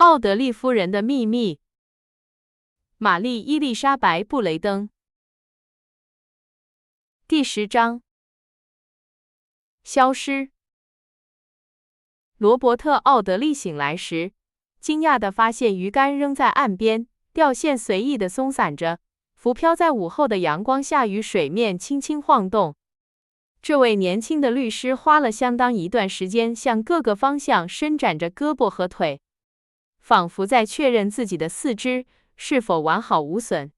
奥德利夫人的秘密。玛丽伊丽莎白·布雷登。第10章。消失。罗伯特·奥德利醒来时，惊讶地发现鱼竿扔在岸边，钓线随意地松散着，浮漂在午后的阳光下与水面轻轻晃动。这位年轻的律师花了相当一段时间向各个方向伸展着胳膊和腿，仿佛在确认自己的四肢是否完好无损。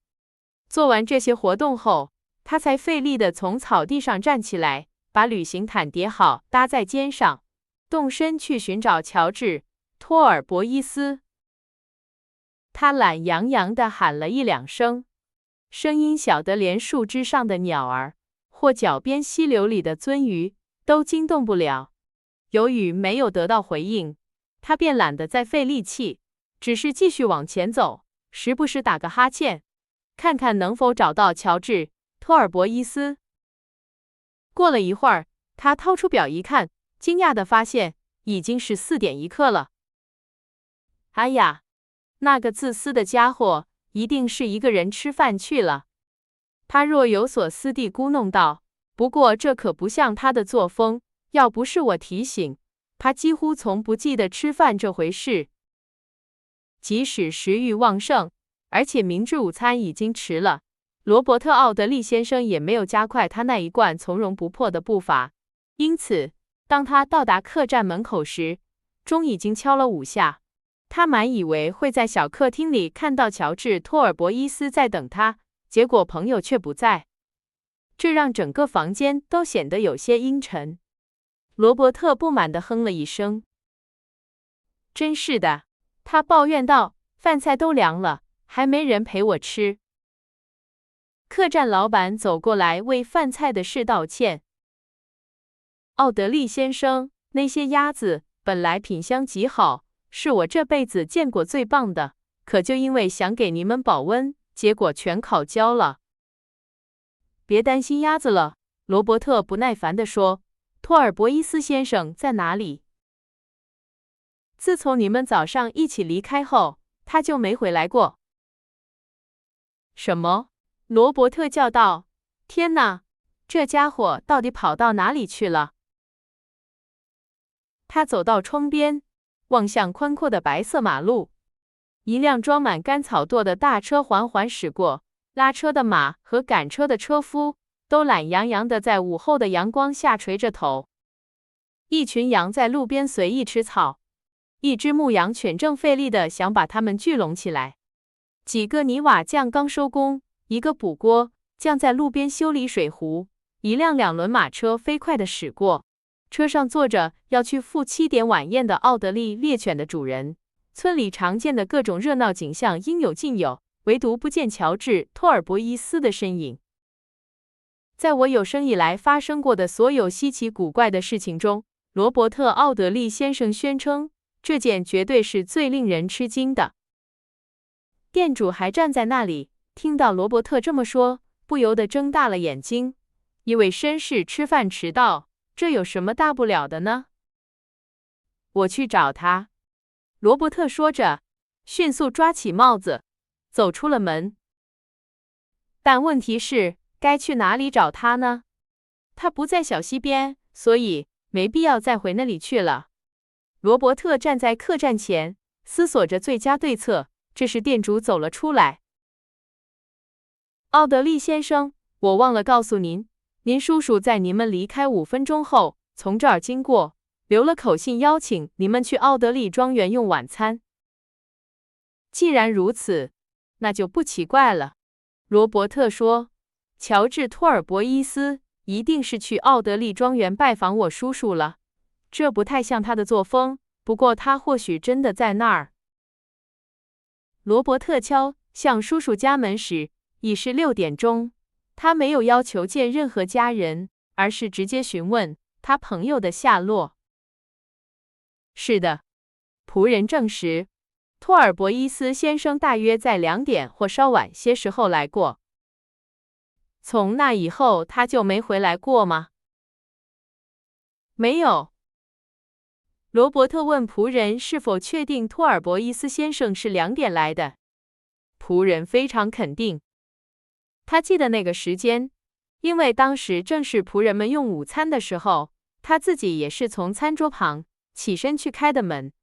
做完这些活动后，他才费力地从草地上站起来，把旅行毯叠好搭在肩上，动身去寻找乔治·托尔伯伊斯。他懒洋洋地喊了1-2声，声音小得连树枝上的鸟儿或脚边溪流里的鳟鱼都惊动不了。由于没有得到回应，他便懒得再费力气，只是继续往前走，时不时打个哈欠，看看能否找到乔治·托尔伯伊斯。过了一会儿，他掏出表一看，惊讶地发现已经是4点1刻了。哎呀，那个自私的家伙一定是一个人吃饭去了。他若有所思地咕哝道，不过这可不像他的作风，要不是我提醒，他几乎从不记得吃饭这回事。即使食欲旺盛，而且明知午餐已经迟了，罗伯特·奥德利先生也没有加快他那一贯从容不迫的步伐。因此，当他到达客栈门口时，钟已经敲了5下。他满以为会在小客厅里看到乔治·托尔伯伊斯在等他，结果朋友却不在，这让整个房间都显得有些阴沉。罗伯特不满地哼了一声。真是的，他抱怨道，饭菜都凉了，还没人陪我吃。客栈老板走过来为饭菜的事道歉。奥德利先生，那些鸭子本来品香极好，是我这辈子见过最棒的，可就因为想给你们保温，结果全烤焦了。别担心鸭子了，罗伯特不耐烦地说，托尔伯伊斯先生在哪里？自从你们早上一起离开后，他就没回来过。什么？罗伯特叫道，天哪，这家伙到底跑到哪里去了？他走到窗边，望向宽阔的白色马路，一辆装满干草垛的大车缓缓驶过，拉车的马和赶车的车夫都懒洋洋地在午后的阳光下垂着头。一群羊在路边随意吃草，一只牧羊犬正费力地想把它们聚拢起来。几个泥瓦匠刚收工，一个补锅匠在路边修理水壶，一辆2轮马车飞快地驶过，车上坐着要去赴7点晚宴的奥德利猎犬的主人。村里常见的各种热闹景象应有尽有，唯独不见乔治·托尔伯伊斯的身影。在我有生以来发生过的所有稀奇古怪的事情中，罗伯特·奥德利先生宣称，这件绝对是最令人吃惊的。店主还站在那里，听到罗伯特这么说，不由得睁大了眼睛。一位绅士吃饭迟到，这有什么大不了的呢？我去找他。罗伯特说着，迅速抓起帽子，走出了门。但问题是，该去哪里找他呢？他不在小溪边，所以没必要再回那里去了。罗伯特站在客栈前，思索着最佳对策。这时店主走了出来。奥德利先生，我忘了告诉您，您叔叔在你们离开5分钟后从这儿经过，留了口信邀请你们去奥德利庄园用晚餐。既然如此，那就不奇怪了。罗伯特说，乔治·托尔伯伊斯一定是去奥德利庄园拜访我叔叔了，这不太像他的作风，不过他或许真的在那儿。罗伯特敲向叔叔家门时，已是6点钟。他没有要求见任何家人，而是直接询问他朋友的下落。是的，仆人证实，托尔伯伊斯先生大约在2点或稍晚些时候来过。从那以后他就没回来过吗？没有。罗伯特问仆人是否确定托尔博伊斯先生是2点来的。仆人非常肯定，他记得那个时间，因为当时正是仆人们用午餐的时候，他自己也是从餐桌旁起身去开的门。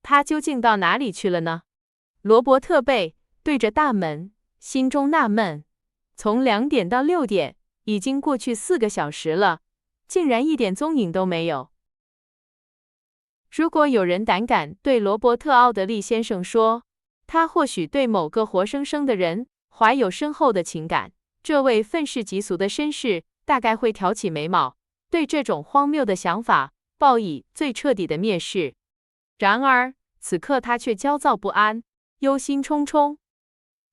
他究竟到哪里去了呢？罗伯特背对着大门，心中纳闷，从2点到6点，已经过去4个小时了，竟然一点踪影都没有。如果有人胆敢对罗伯特·奥德利先生说，他或许对某个活生生的人怀有深厚的情感，这位愤世嫉俗的绅士大概会挑起眉毛，对这种荒谬的想法报以最彻底的蔑视。然而，此刻他却焦躁不安，忧心忡忡，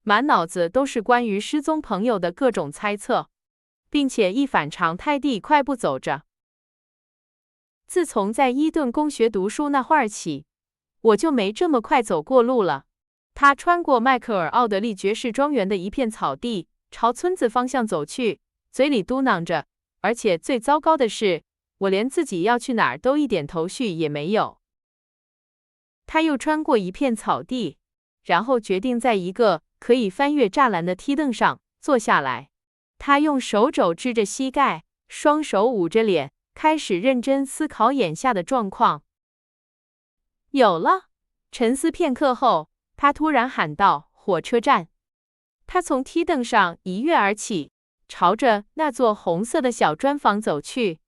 满脑子都是关于失踪朋友的各种猜测，并且一反常态地快步走着。自从在伊顿公学读书那会儿起，我就没这么快走过路了。他穿过迈克尔·奥德利爵士庄园的一片草地，朝村子方向走去，嘴里嘟囔着，而且最糟糕的是，我连自己要去哪儿都一点头绪也没有。他又穿过一片草地，然后决定在一个可以翻越栅栏的梯凳上坐下来。他用手肘支着膝盖，双手捂着脸，开始认真思考眼下的状况。有了！沉思片刻后，他突然喊道：“火车站！”他从梯凳上一跃而起，朝着那座红色的小砖房走去。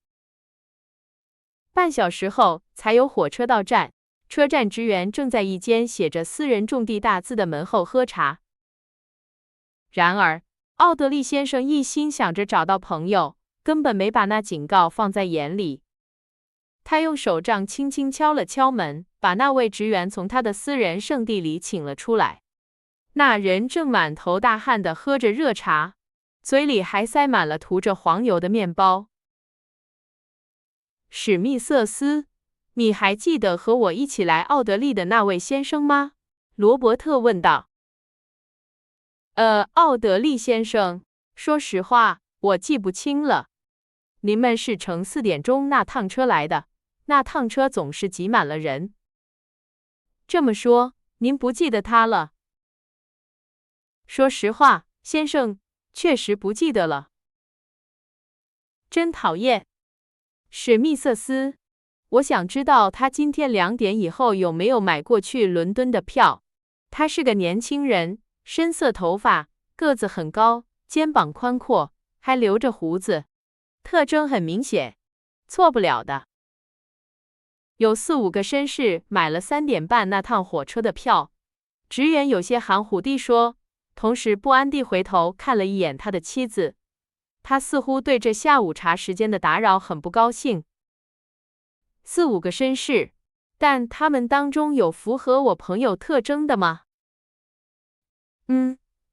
半小时后才有火车到站，车站职员正在一间写着私人种地大字的门后喝茶。然而，奥德利先生一心想着找到朋友，根本没把那警告放在眼里。他用手杖轻轻敲了敲门，把那位职员从他的私人圣地里请了出来。那人正满头大汗地喝着热茶，嘴里还塞满了涂着黄油的面包。史密瑟斯，你还记得和我一起来奥德利的那位先生吗？罗伯特问道。奥德利先生，说实话，我记不清了。您们是乘4点钟那趟车来的，那趟车总是挤满了人。这么说，您不记得他了？说实话，先生，确实不记得了。真讨厌，史密瑟斯。我想知道他今天2点以后有没有买过去伦敦的票。他是个年轻人，深色头发，个子很高，肩膀宽阔，还留着胡子，特征很明显，错不了的。有4、5个绅士买了3点半那趟火车的票。职员有些含糊地说，同时不安地回头看了一眼他的妻子。他似乎对这下午茶时间的打扰很不高兴。4、5个绅士，但他们当中有符合我朋友特征的吗？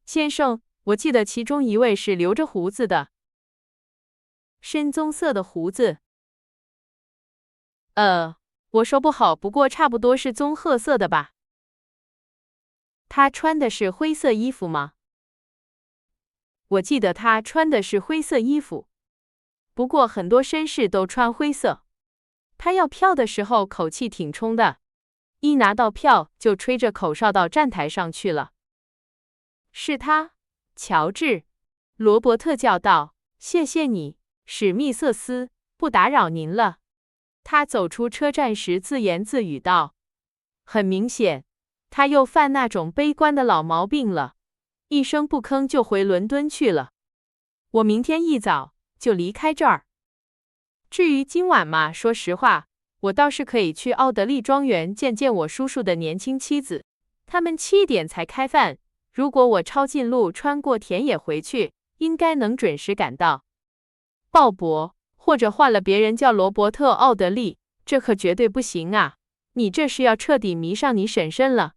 先生，我记得其中一位是留着胡子的，深棕色的胡子。我说不好，不过差不多是棕褐色的吧。他穿的是灰色衣服吗？我记得他穿的是灰色衣服，不过很多绅士都穿灰色。他要票的时候口气挺冲的，一拿到票就吹着口哨到站台上去了。是他，乔治，罗伯特叫道。谢谢你，史密瑟斯，不打扰您了。他走出车站时自言自语道。很明显，他又犯那种悲观的老毛病了，一声不吭就回伦敦去了。我明天一早就离开这儿。至于今晚嘛，说实话，我倒是可以去奥德利庄园见见我叔叔的年轻妻子。他们7点才开饭，如果我抄近路穿过田野回去，应该能准时赶到。鲍勃，或者换了别人叫罗伯特·奥德利，这可绝对不行啊！你这是要彻底迷上你婶婶了。